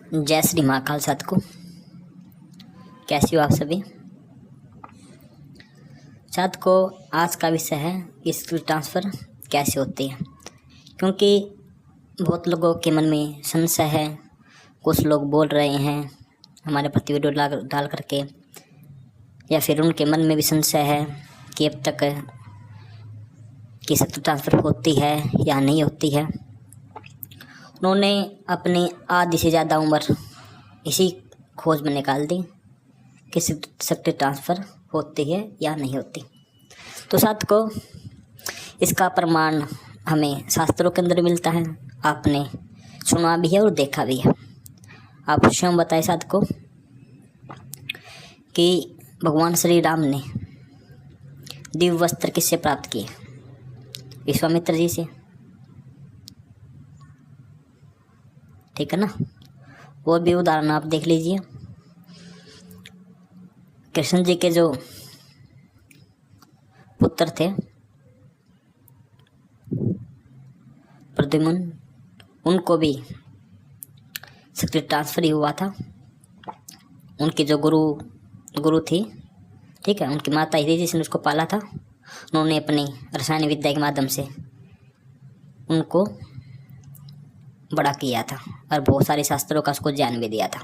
जय श्री महाकाल सतगुरु। कैसे हो आप सभी साथ को। आज का विषय है कि स्किल ट्रांसफ़र कैसे होती है, क्योंकि बहुत लोगों के मन में संशय है। कुछ लोग बोल रहे हैं हमारे प्रति वीडियो डाल करके, या फिर उनके मन में भी संशय है कि अब तक कि स्किल ट्रांसफ़र होती है या नहीं होती है। उन्होंने अपनी आधी से ज़्यादा उम्र इसी खोज में निकाल दी कि स्किल ट्रांसफ़र होती है या नहीं होती। तो साथ को इसका प्रमाण हमें शास्त्रों के अंदर मिलता है। आपने सुना भी है और देखा भी है। आप स्वयं बताए साथ को कि भगवान श्री राम ने दिव्य वस्त्र किससे प्राप्त किए? विश्वामित्र जी से, ठीक है ना। वो भी उदाहरण आप देख लीजिए। कृष्ण जी के जो पुत्र थे प्रद्युम्न, उनको भी स्किल ट्रांसफ़र ही हुआ था। उनकी जो गुरु थी, ठीक है, उनकी माता ही थी जिसने उसको पाला था। उन्होंने अपनी रसायन विद्या के माध्यम से उनको बड़ा किया था और बहुत सारे शास्त्रों का उसको ज्ञान भी दिया था।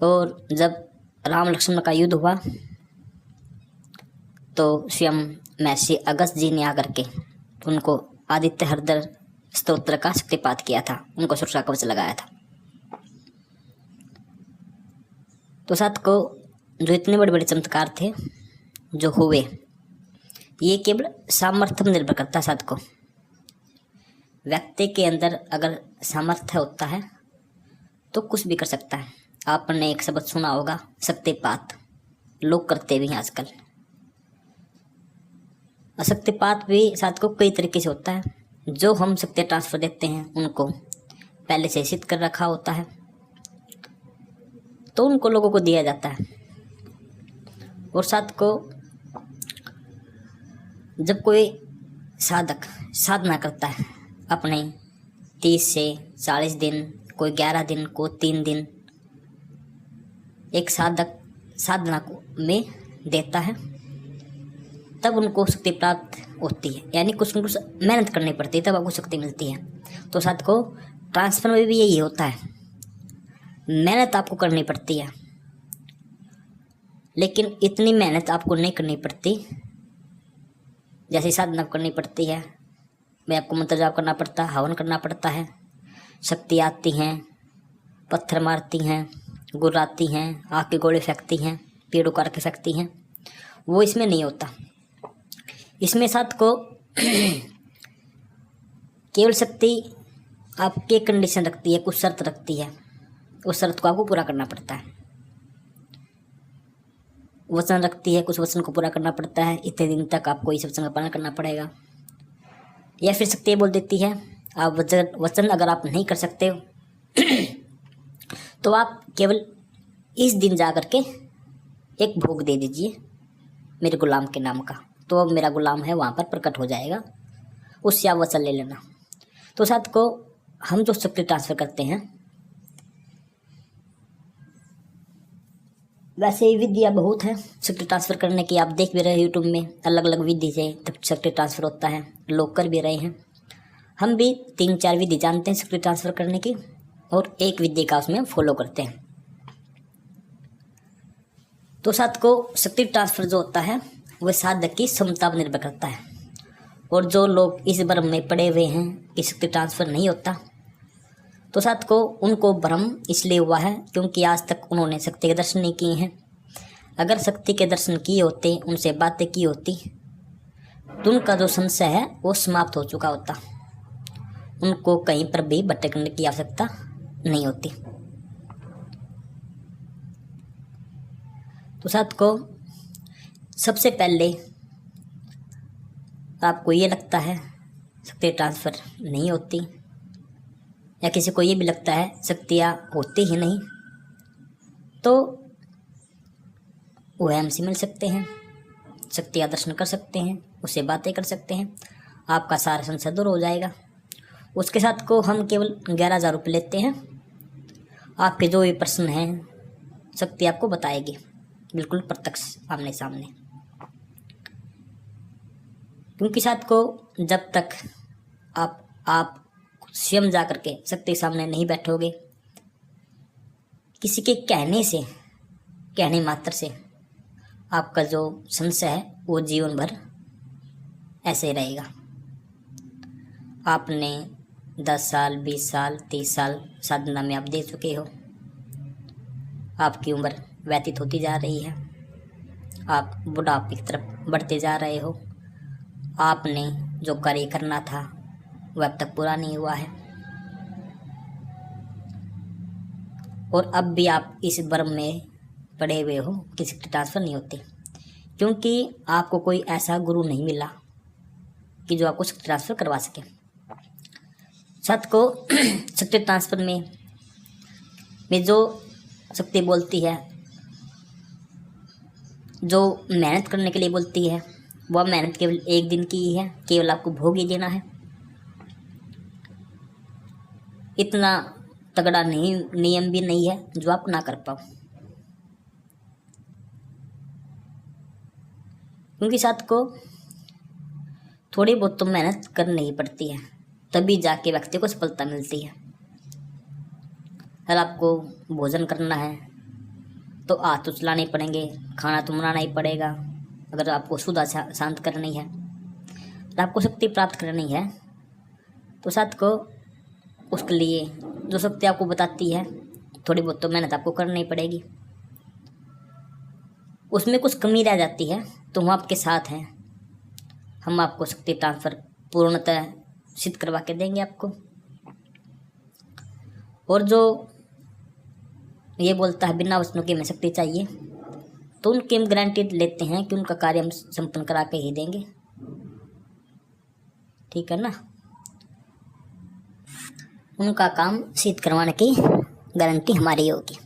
और जब राम लक्ष्मण का युद्ध हुआ तो स्वयं महर्षि अगस्त जी ने आकर के उनको आदित्य हृदय स्तोत्र का शक्तिपात किया था, उनको सुरक्षा कवच लगाया था। तो साथ को जो इतने बड़े बड़े चमत्कार थे जो हुए, ये केवल सामर्थ्य पर निर्भर करता है। साथ को व्यक्ति के अंदर अगर सामर्थ्य होता है तो कुछ भी कर सकता है। आपने एक शब्द सुना होगा, शक्तिपात। लोग करते भी हैं आजकल। शक्तिपात भी साथ को कई तरीके से होता है। जो हम शक्ति ट्रांसफ़र देते हैं उनको पहले से सिद्ध कर रखा होता है, तो उनको लोगों को दिया जाता है। और साथ को जब कोई साधक साधना करता है अपने 30 से 40 दिन, कोई 11 दिन, कोई 3 दिन, एक साधक साधना में देता है, तब उनको शक्ति प्राप्त होती है। यानी कुछ न कुछ मेहनत करनी पड़ती है, तब आपको शक्ति मिलती है। तो साथ को ट्रांसफर में भी यही होता है, मेहनत आपको करनी पड़ती है, लेकिन इतनी मेहनत आपको नहीं करनी पड़ती जैसी साधना करनी पड़ती है। भाई आपको मंत्र जाप करना पड़ता है, हवन करना पड़ता है, शक्ति आती हैं, पत्थर मारती हैं, गुर्राती हैं, आग के गोले फेंकती हैं, पेड़ उखाड़ के फेंकती हैं। वो इसमें नहीं होता। इसमें साथ को केवल शक्ति आपके कंडीशन रखती है, कुछ शर्त रखती है। उस शर्त को आपको पूरा करना पड़ता है। वचन रखती है, कुछ वचन को पूरा करना पड़ता है। इतने दिन तक आपको इस वचन का पालन करना पड़ेगा। या फिर शक्ति बोल देती है आप वचन अगर आप नहीं कर सकते हो तो आप केवल इस दिन जा कर के एक भोग दे दीजिए मेरे गुलाम के नाम का, तो अब मेरा गुलाम है वहाँ पर प्रकट हो जाएगा, उससे आप वचन ले लेना। तो साथ को हम जो शक्ति ट्रांसफ़र करते हैं, वैसे ही विधियाँ बहुत है शक्ति ट्रांसफ़र करने की। आप देख भी रहे हैं यूट्यूब में अलग अलग विधि से तब शक्ति ट्रांसफ़र होता है। लोग कर भी रहे हैं। हम भी 3-4 विधि जानते हैं शक्ति ट्रांसफ़र करने की, और एक विधि का उसमें फॉलो करते हैं। तो साथ को शक्ति ट्रांसफ़र जो होता है वह साधक की क्षमता पर निर्भर करता है। और जो लोग इस भ्रम में पड़े हुए हैं कि शक्ति ट्रांसफ़र नहीं होता, तो साथ को उनको भ्रम इसलिए हुआ है क्योंकि आज तक उन्होंने शक्ति के दर्शन नहीं किए हैं। अगर शक्ति के दर्शन किए होते, उनसे बातें की होती, तो उनका जो संशय है वो समाप्त हो चुका होता। उनको कहीं पर भी भटकने की आवश्यकता नहीं होती। तो साथ को सबसे पहले आपको ये लगता है शक्ति ट्रांसफ़र नहीं होती, या किसी को ये भी लगता है शक्तियाँ होती ही नहीं, तो वह हमसे मिल सकते हैं, शक्तियाँ दर्शन कर सकते हैं, उससे बातें कर सकते हैं। आपका सारा संशय दूर हो जाएगा। उसके साथ को हम केवल 11,000 रुपये लेते हैं। आपके जो भी प्रश्न हैं शक्ति आपको बताएगी, बिल्कुल प्रत्यक्ष आमने सामने। क्योंकि साथ को जब तक आप स्वयं जा करके शक्ति के सामने नहीं बैठोगे, किसी के कहने मात्र से आपका जो संशय है वो जीवन भर ऐसे ही रहेगा। आपने 10 साल, 20 साल, 30 साल साधना में आप दे चुके हो, आपकी उम्र व्यतीत होती जा रही है, आप बुढ़ापे की तरफ बढ़ते जा रहे हो, आपने जो कार्य करना था वह अब तक पूरा नहीं हुआ है, और अब भी आप इस भ्रम में पड़े हुए हो कि शक्ति ट्रांसफ़र नहीं होती, क्योंकि आपको कोई ऐसा गुरु नहीं मिला कि जो आपको शक्ति ट्रांसफ़र करवा सके। सत को शक्ति ट्रांसफ़र में जो शक्ति बोलती है, जो मेहनत करने के लिए बोलती है, वह मेहनत केवल 1 दिन की ही है, केवल आपको भोग ही देना है। इतना तगड़ा नियम भी नहीं है जो आप ना कर पाओ, क्योंकि साथ को थोड़ी बहुत तो मेहनत करनी ही पड़ती है, तभी जाके व्यक्ति को सफलता मिलती है। अगर आपको भोजन करना है तो हाथ तो चलाने पड़ेंगे, खाना तो बनाना ही पड़ेगा। अगर आपको शुद्ध शांत करनी है, अगर आपको शक्ति प्राप्त करनी है, तो साथ को उसके लिए जो शक्ति आपको बताती है थोड़ी बहुत तो मेहनत आपको करनी पड़ेगी। उसमें कुछ कमी रह जाती है तो हम आपके साथ हैं, हम आपको शक्ति ट्रांसफ़र पूर्णतः सिद्ध करवा के देंगे आपको। और जो ये बोलता है बिना वचनों की हमें शक्ति चाहिए, तो उनकी हम गारंटी लेते हैं कि उनका कार्य हम संपन्न करा के ही देंगे, ठीक है ना। उनका काम सिद्ध करवाने की गारंटी हमारी होगी।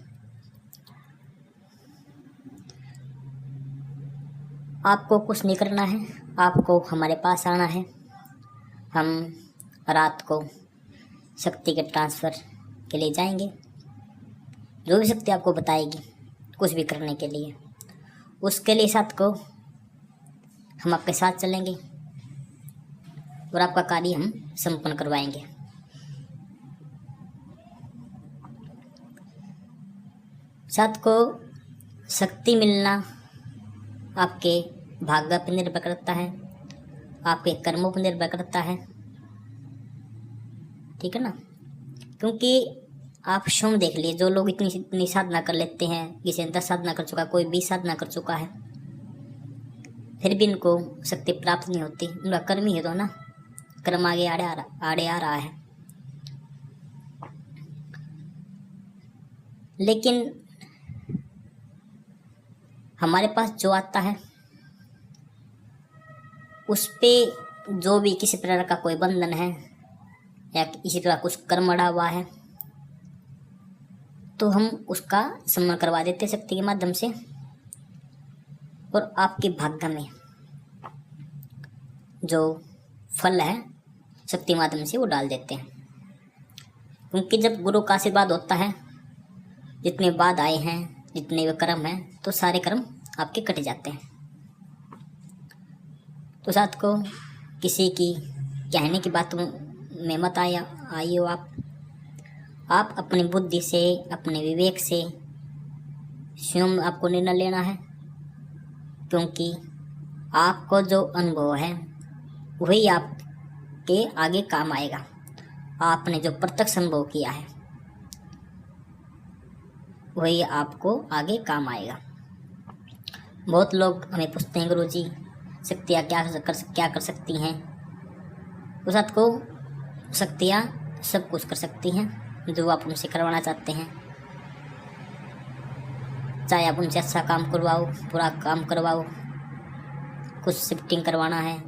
आपको कुछ नहीं करना है, आपको हमारे पास आना है। हम रात को शक्ति के ट्रांसफ़र के लिए जाएंगे, जो भी शक्ति आपको बताएगी कुछ भी करने के लिए, उसके लिए साथ को हम आपके साथ चलेंगे और आपका कार्य हम संपन्न करवाएंगे। साथ को शक्ति मिलना आपके भाग्य पर निर्भर करता है, आपके कर्मों पर निर्भर करता है, ठीक है ना। क्योंकि आप स्वयं देख लिए, जो लोग इतनी साधना कर लेते हैं, किसी ने 10 साधना कर चुका, कोई 20 साधना कर चुका है, फिर भी इनको शक्ति प्राप्त नहीं होती। उनका कर्म ही है तो ना, कर्म आगे आड़े आ रहा है। लेकिन हमारे पास जो आता है उस पे जो भी किसी तरह का कोई बंधन है या किसी तरह कुछ कर्म अड़ा हुआ है, तो हम उसका सम्मान करवा देते शक्ति के माध्यम से, और आपके भाग्य में जो फल है शक्ति माध्यम से वो डाल देते हैं। क्योंकि जब गुरु का आशीर्वाद होता है, जितने बाद आए हैं, जितने वे कर्म हैं, तो सारे कर्म आपके कट जाते हैं। तो साथ को किसी की कहने की बातों में मत आइए हो। आप अपनी बुद्धि से, अपने विवेक से स्वयं आपको निर्णय लेना है, क्योंकि आपको जो अनुभव है वही आपके आगे काम आएगा। आपने जो प्रत्यक्ष अनुभव किया है वही आपको आगे काम आएगा। बहुत लोग हमें पूछते हैं, गुरुजी शक्तियाँ क्या कर सकती हैं। उस साथ को शक्तियाँ सब कुछ कर सकती हैं जो आप उनसे करवाना चाहते हैं। चाहे आप उनसे अच्छा काम करवाओ, बुरा काम करवाओ, कुछ शिफ्टिंग करवाना है,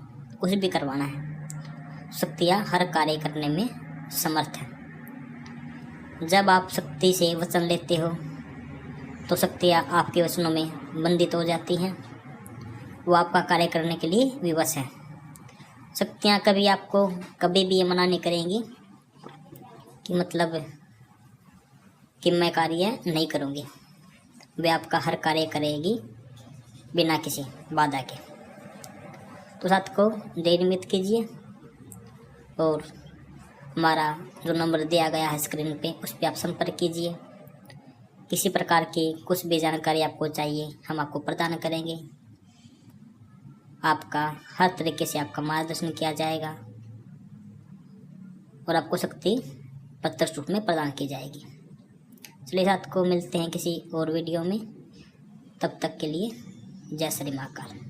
कुछ भी करवाना है, शक्तियाँ हर कार्य करने में समर्थ है। जब आप शक्ति से वचन लेते हो तो शक्तियाँ आपके वचनों में बंधित हो जाती हैं, वो आपका कार्य करने के लिए विवश है। शक्तियाँ कभी आपको कभी भी ये मना नहीं करेंगी कि मतलब कि मैं कार्य नहीं करूँगी, वे आपका हर कार्य करेगी बिना किसी बाधा के। तो साथ को देरी मत कीजिए और हमारा जो नंबर दिया गया है स्क्रीन पे उस पर आप संपर्क कीजिए। किसी प्रकार की कुछ भी जानकारी आपको चाहिए हम आपको प्रदान करेंगे। आपका हर तरीके से आपका मार्गदर्शन किया जाएगा और आपको शक्ति प्रत्यक्ष रूप में प्रदान की जाएगी। चलिए साथ को मिलते हैं किसी और वीडियो में, तब तक के लिए जय श्री महाकाल।